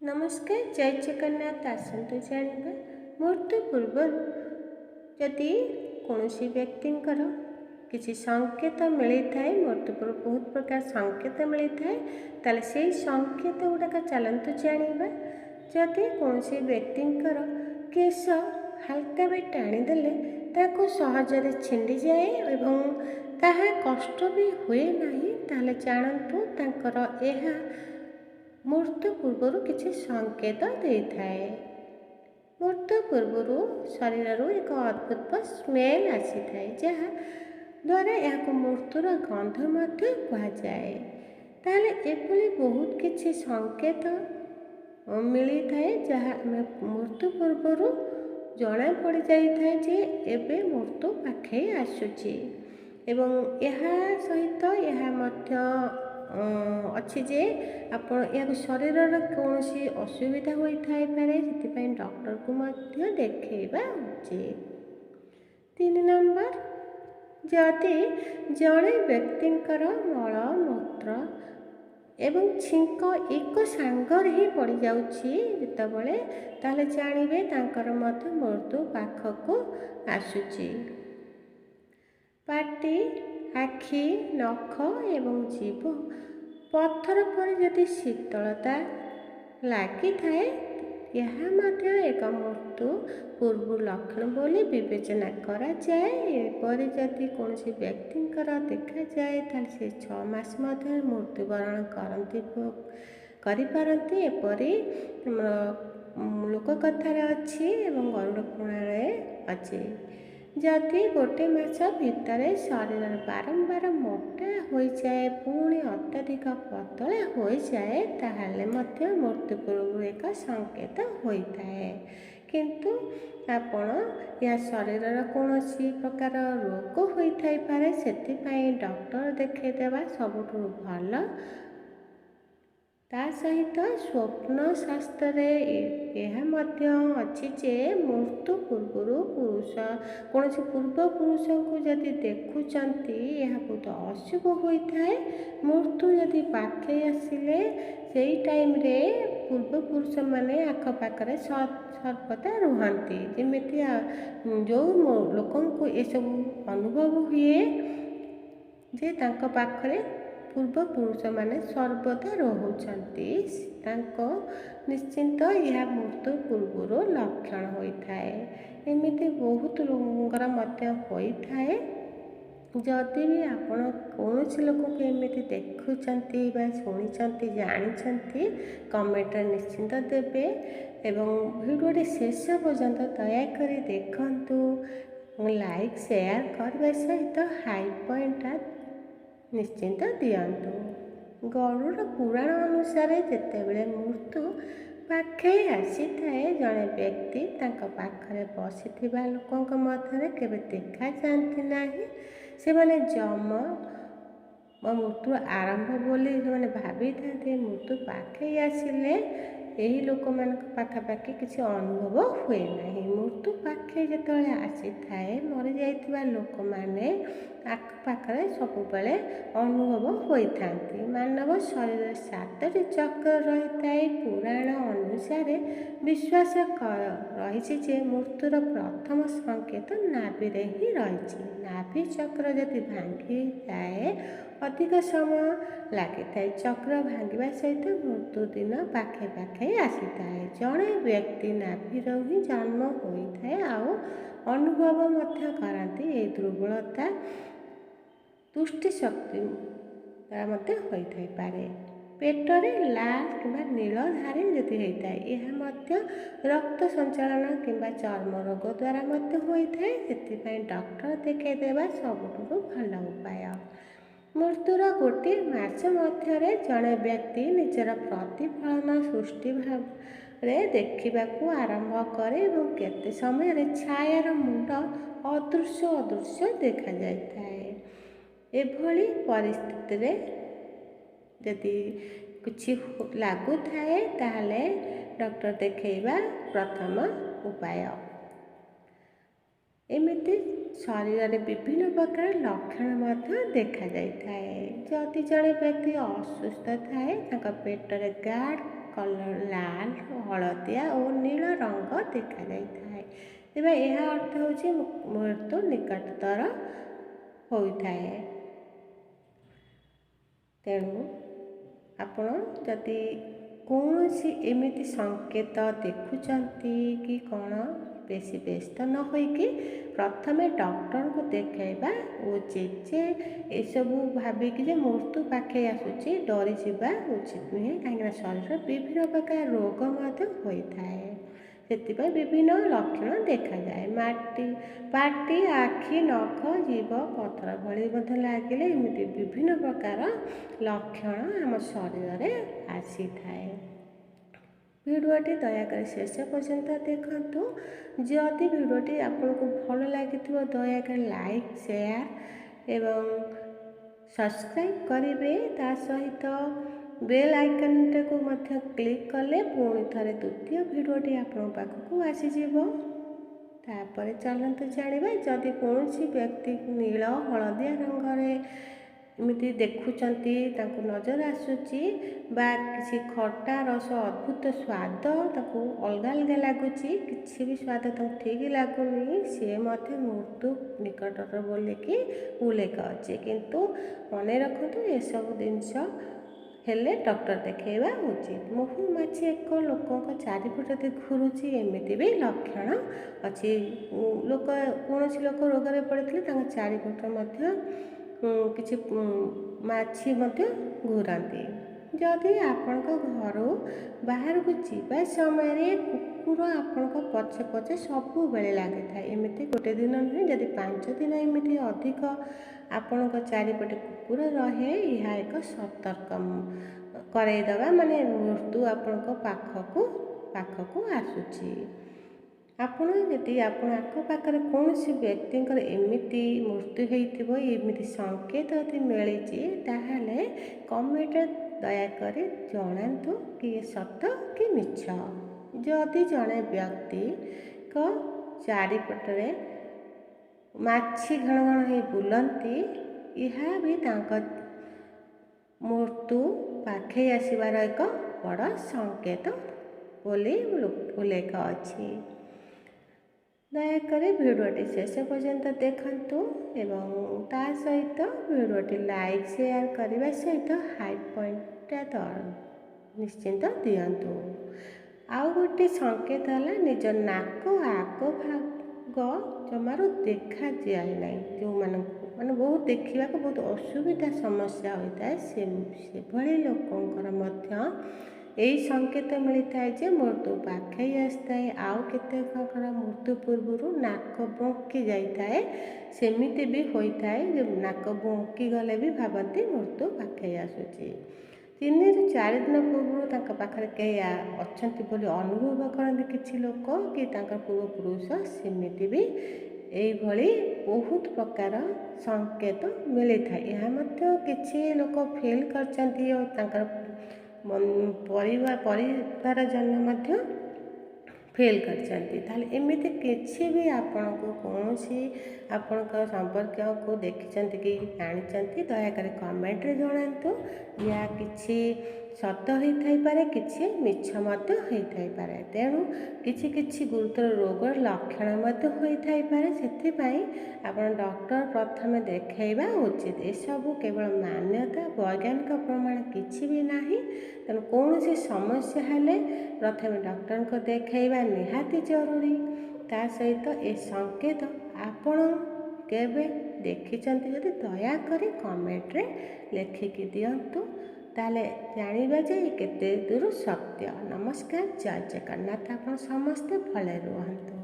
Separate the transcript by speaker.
Speaker 1: नमस्कार, जय जगन्नाथ। आसतु जानिबा मृत्यु पूर्व जदि कौन व्यक्तिंकर किसी संकेत मिलता है, मृत्यु पूर्व बहुत प्रकार संकेत मिलता है, ताले से संकेत गुड़ाक चलतु जानिबा। जदि कौन व्यक्तिंकर केश हल्का भी टाणीदेले ताको सहजरे छिंडी जाए एवं ताहा कष्ट भी हुए नहीं, ताले जानतु तांकर एहा मृत्यु पूर्व किसी संकेत देता है। मृत्यु पूर्व शरीर एक अद्भुत स्मेल आसी थाए, जहाँ द्वारा यह मृत्युर गंध कहुए। ताले एभली बहुत किसी संकेत मिली थाए जहाँ मृत्यु पूर्व जना पड़ जाए जे एबे मृत्यु पाखे आसुची एवं यह सहित यह अच्छी जे आपण या शरीर कौन असुविधा होता है, डॉक्टर को देखा उचित। 3 नंबर, जदि जड़े व्यक्तिंकर मल मूत्र एवं छिंक एक सांगर ही पड़ जाते ताले जानवे तांकर मृत्यु पाखक आसुची। पाटी, आखि, नख एवं जीभ पत्थर पर जदि शीतलता लगी थाए, यह एक मृत्यु पूर्व लक्षण बोली विवेचना करा जाए। एपरि जदि कौन व्यक्तिंकर देखा जाए ताले से 6 मास मध्य मृत्युवरण करती। एपरि लोककथार अच्छी एवं गरुड़ पुराण अच्छी। जदि गोटे मास भितर शरीर बारंबार मोटा हो जाए पुणी अत्यधिक पतला हो जाए ताहले मध्य मृत्यु पूर्व एक संकेत होता है। किंतु आपण या शरीर कौन प्रकार रोग होता पारे, से डॉक्टर देखा सबुठु भल। ता सहित स्वप्न शास्त्र यह अच्छी जे मृत्यु पूर्व पुरुष कौन पूर्व पुरुष को जदि देखुंट यह बहुत अशुभ होता है। मृत्यु जदि पाखे आसिले से टाइम रे पूर्व पुरुष माने आखपाखे सर्वदा रुहती, जमीती जो लोक ये सब अनुभव हुए जे तांको पाखरे पूर्व पुरुष माने सर्वदा रोचंती, निश्चिंत यह मृत्यु पूर्व लक्षण होता है। एमती बहुत लोकर होता है। जदि भी आपण कौन लोक को एमती देखुंट शुणी जानी कमेंट निश्चिंत देवे एवं वीडियो शेष पर्यंत दयाकोरी देखंतु, लाइक शेयर करने सहित हाई पॉइंट निश्चिंत दियंतु। गरुड़ पुराण अनुसार जितेबले मृत्यु पाखे आसी थाए, जड़े व्यक्ति पाखरे बसिथिबा लोकंक मध्यरे केबे देखा जाती नहीं। से माने जम मृत्यु आरंभ बोली जो भावी था, मृत्यु पाखे आसिले यही लोक मान पाखापाखि किसी अनुभव हुए नहीं। मृत्यु पाखे जिते आसी थाए मरी जाइथिबा लोक माने आखपाखे सबुबले अनुभव होता। मानव शरीर 7टी चक्र रही है। पुराण अनुसार विश्वास रही जे मृत्युर प्रथम संकेत नाभि ही रही। नाभि चक्र जदि भांगी जाए अधिक समय लगी था। चक्र भांगा सहित मृत्यु दिन पाखे पाखे आसी थाए। जड़े व्यक्ति नाभिर ही जन्म होता है आउ अनुभव करती। ये दुर्बलता तुष्टि शक्ति होता पारे। पेटरे लाल कि नीलधारी जदि होता है, यह रक्त संचालन किंबा चर्म रोग द्वारा होता है। से डॉक्टर देखा सबुठु भल उपाय। मृत्युर गोटे मास मध्य जड़े व्यक्ति निजर प्रतिफलन सृष्टि भाव देखा आरंभ करे और केते समय छायार मुंड अदृश्य देखा जाता है। एभली परिस्थिति रे यदि किछि लागू थाए ताहले डॉक्टर देखा प्रथम उपाय। एमिति शरीर में विभिन्न प्रकार लक्षण देखा जाए। जदि जड़े व्यक्ति असुस्थ थाए पेटर गाढ़ ଲାଲ, ହଳଦିଆ ଓ ନୀଳ ରଙ୍ଗ ଦେଖାଯାଇଥାଏ। ତେବେ ଏହା ଅର୍ଥ ହେଉଛି ମୃତ୍ୟୁ ନିକଟତର ହୋଇଥାଏ। ତେଣୁ ଆପଣ ଯଦି କୌଣସି ଏମିତି ସଂକେତ ଦେଖୁଛନ୍ତି କି କ'ଣ, ବେଶୀ ବ୍ୟସ୍ତ ନ ହୋଇକି ପ୍ରଥମେ ଡକ୍ଟରଙ୍କୁ ଦେଖାଇବା ଉଚିତ। ଯେ ଏସବୁ ଭାବିକି ଯେ ମୃତ୍ୟୁ ପାଖେଇ ଆସୁଛି ଡରିଯିବା ଉଚିତ ନୁହେଁ, କାହିଁକିନା ଶରୀରରେ ବିଭିନ୍ନ ପ୍ରକାର ରୋଗ ମଧ୍ୟ ହୋଇଥାଏ। ସେଥିପାଇଁ ବିଭିନ୍ନ ଲକ୍ଷଣ ଦେଖାଯାଏ। ପାଟି, ଆଖି, ନଖ, ଜିଭ ପଥର ଭଳି ମଧ୍ୟ ଲାଗିଲେ ଏମିତି ବିଭିନ୍ନ ପ୍ରକାର ଲକ୍ଷଣ ଆମ ଶରୀରରେ ଆସିଥାଏ। ଭିଡ଼ିଓଟି ଦୟାକରି ଶେଷ ପର୍ଯ୍ୟନ୍ତ ଦେଖନ୍ତୁ। ଯଦି ଭିଡ଼ିଓଟି ଆପଣଙ୍କୁ ଭଲ ଲାଗିଥିବ ଦୟାକରି ଲାଇକ୍, ସେୟାର ଏବଂ ସବସ୍କ୍ରାଇବ୍ କରିବେ। ତା ସହିତ ବେଲ୍ ଆଇକନ୍ଟାକୁ ମଧ୍ୟ କ୍ଲିକ୍ କଲେ ପୁଣି ଥରେ ଦ୍ୱିତୀୟ ଭିଡ଼ିଓଟି ଆପଣଙ୍କ ପାଖକୁ ଆସିଯିବ। ତାପରେ ଚାଲନ୍ତୁ ଜାଣିବା, ଯଦି କୌଣସି ବ୍ୟକ୍ତି ନୀଳ, ହଳଦିଆ ରଙ୍ଗରେ ଏମିତି ଦେଖୁଛନ୍ତି, ତାଙ୍କୁ ନଜର ଆସୁଛି ବା କିଛି ଖଟା ରସ ଅଦ୍ଭୁତ ସ୍ୱାଦ ତାକୁ ଅଲଗା ଅଲଗା ଲାଗୁଛି, କିଛି ବି ସ୍ୱାଦ ତାଙ୍କୁ ଠିକ୍ ଲାଗୁନି, ସିଏ ମଧ୍ୟ ମୃତ୍ୟୁ ନିକଟରେ ବୋଲିକି ଉଲ୍ଲେଖ ଅଛି। କିନ୍ତୁ ମନେ ରଖନ୍ତୁ, ଏସବୁ ଜିନିଷ ହେଲେ ଡକ୍ଟର ଦେଖାଇବା ଉଚିତ। ମହୁମାଛି ଏକ ଲୋକଙ୍କ ଚାରିପଟେ ଘୁରୁଛି, ଏମିତି ବି ଲକ୍ଷଣ ଅଛି। କୌଣସି ଲୋକ ରୋଗରେ ପଡ଼ିଥିଲେ ତାଙ୍କ ଚାରିପଟେ ମଧ୍ୟ କିଛି ମାଛି ମଧ୍ୟ ଘୁରନ୍ତି। ଯଦି ଆପଣଙ୍କ ଘରୁ ବାହାରକୁ ଯିବା ସମୟରେ କୁକୁର ଆପଣଙ୍କ ପଛେ ପଛେ ସବୁବେଳେ ଲାଗିଥାଏ, ଏମିତି ଗୋଟେ ଦିନ ନୁହେଁ, ଯଦି 5 ଦିନ ଏମିତି ଅଧିକ ଆପଣଙ୍କ ଚାରିପଟେ କୁକୁର ରହେ, ଏହା ଏକ ସତର୍କ କରେଇଦେବା, ମାନେ ମୃତ୍ୟୁ ଆପଣଙ୍କ ପାଖକୁ ଆସୁଛି। ଆପଣ ଯଦି ଆପଣ ଆଖପାଖରେ କୌଣସି ବ୍ୟକ୍ତିଙ୍କର ଏମିତି ମୃତ୍ୟୁ ହୋଇଥିବ, ଏମିତି ସଂକେତ ଯଦି ମିଳିଛି, ତାହେଲେ କମେଣ୍ଟରେ ଦୟାକରି ଜଣାନ୍ତୁ କି ସତ କି ମିଛ। ଯଦି ଜଣେ ବ୍ୟକ୍ତିଙ୍କ ଚାରିପଟରେ ମାଛି ଘଣ ଘଣ ହୋଇ ବୁଲନ୍ତି, ଏହା ବି ତାଙ୍କ ମୃତ୍ୟୁ ପାଖେଇ ଆସିବାର ଏକ ବଡ଼ ସଂକେତ ବୋଲି ଉଲ୍ଲେଖ ଅଛି। ଦୟାକରି ଭିଡ଼ିଓଟି ଶେଷ ପର୍ଯ୍ୟନ୍ତ ଦେଖନ୍ତୁ ଏବଂ ତା ସହିତ ଭିଡ଼ିଓଟି ଲାଇକ୍, ସେୟାର କରିବା ସହିତ ହାଇ ପଏଣ୍ଟଟା ନିଶ୍ଚିନ୍ତ ଦିଅନ୍ତୁ। ଆଉ ଗୋଟିଏ ସଂକେତ ହେଲା, ନିଜ ନାକ ଆଗ ଭାଗ ଜମାରୁ ଦେଖାଯାଏ ନାହିଁ। ଯେଉଁମାନଙ୍କୁ ମାନେ ବହୁତ ଦେଖିବାକୁ ବହୁତ ଅସୁବିଧା ସମସ୍ୟା ହୋଇଥାଏ, ସେଭଳି ଲୋକଙ୍କର ମଧ୍ୟ ଏହି ସଂକେତ ମିଳିଥାଏ ଯେ ମୃତ୍ୟୁ ପାଖେଇ ଆସିଥାଏ। ଆଉ କେତେକଙ୍କର ମୃତ୍ୟୁ ପୂର୍ବରୁ ନାକ ବଙ୍କି ଯାଇଥାଏ, ସେମିତି ବି ହୋଇଥାଏ ଯେ ନାକ ବଙ୍କି ଗଲେ ବି ଭାବନ୍ତି ମୃତ୍ୟୁ ପାଖେଇ ଆସୁଛି। 3 ରୁ 4 ଦିନ ପୂର୍ବରୁ ତାଙ୍କ ପାଖରେ କେହି ଅଛନ୍ତି ବୋଲି ଅନୁଭବ କରନ୍ତି କିଛି ଲୋକ କି ତାଙ୍କ ପୂର୍ବପୁରୁଷ, ସେମିତି ବି ଏଇଭଳି ବହୁତ ପ୍ରକାର ସଂକେତ ମିଳିଥାଏ। ଏହା ମଧ୍ୟ କିଛି ଲୋକ ଫିଲ୍ କରିଛନ୍ତି ଓ ତାଙ୍କର ପରିବାରଜନ ମଧ୍ୟ ଫିଲ୍ କରିଛନ୍ତି। ତାହେଲେ ଏମିତି କିଛି ବି ଆପଣଙ୍କୁ କୌଣସି ଆପଣଙ୍କ ସମ୍ପର୍କୀୟକୁ ଦେଖିଛନ୍ତି କି ଜାଣିଛନ୍ତି, ଦୟାକରି କମେଣ୍ଟରେ ଜଣାନ୍ତୁ। ଏହା କିଛି ସତ ହୋଇଥାଇପାରେ, କିଛି ମିଛ ମଧ୍ୟ ହୋଇଥାଇପାରେ। ତେଣୁ କିଛି କିଛି ଗୁରୁତର ରୋଗର ଲକ୍ଷଣ ମଧ୍ୟ ହୋଇଥାଇପାରେ। ସେଥିପାଇଁ ଆପଣ ଡକ୍ଟର ପ୍ରଥମେ ଦେଖାଇବା ଉଚିତ। ଏସବୁ କେବଳ ମାନ୍ୟତା, ବୈଜ୍ଞାନିକ ପ୍ରମାଣ କିଛି ବି ନାହିଁ। ତେଣୁ କୌଣସି ସମସ୍ୟା ହେଲେ ପ୍ରଥମେ ଡକ୍ଟରଙ୍କୁ ଦେଖାଇବା ନିହାତି ଜରୁରୀ। ତା ସହିତ ଏ ସଂକେତ ଆପଣ କେବେ ଦେଖିଛନ୍ତି ଯଦି ଦୟାକରି କମେଣ୍ଟରେ ଲେଖିକି ଦିଅନ୍ତୁ, ତାହେଲେ ଜାଣିବା ଯେ କେତେ ଦୂର ସତ୍ୟ। ନମସ୍କାର, ଜୟ ଜଗନ୍ନାଥ। ଆପଣ ସମସ୍ତେ ଭଲରେ ରୁହନ୍ତୁ।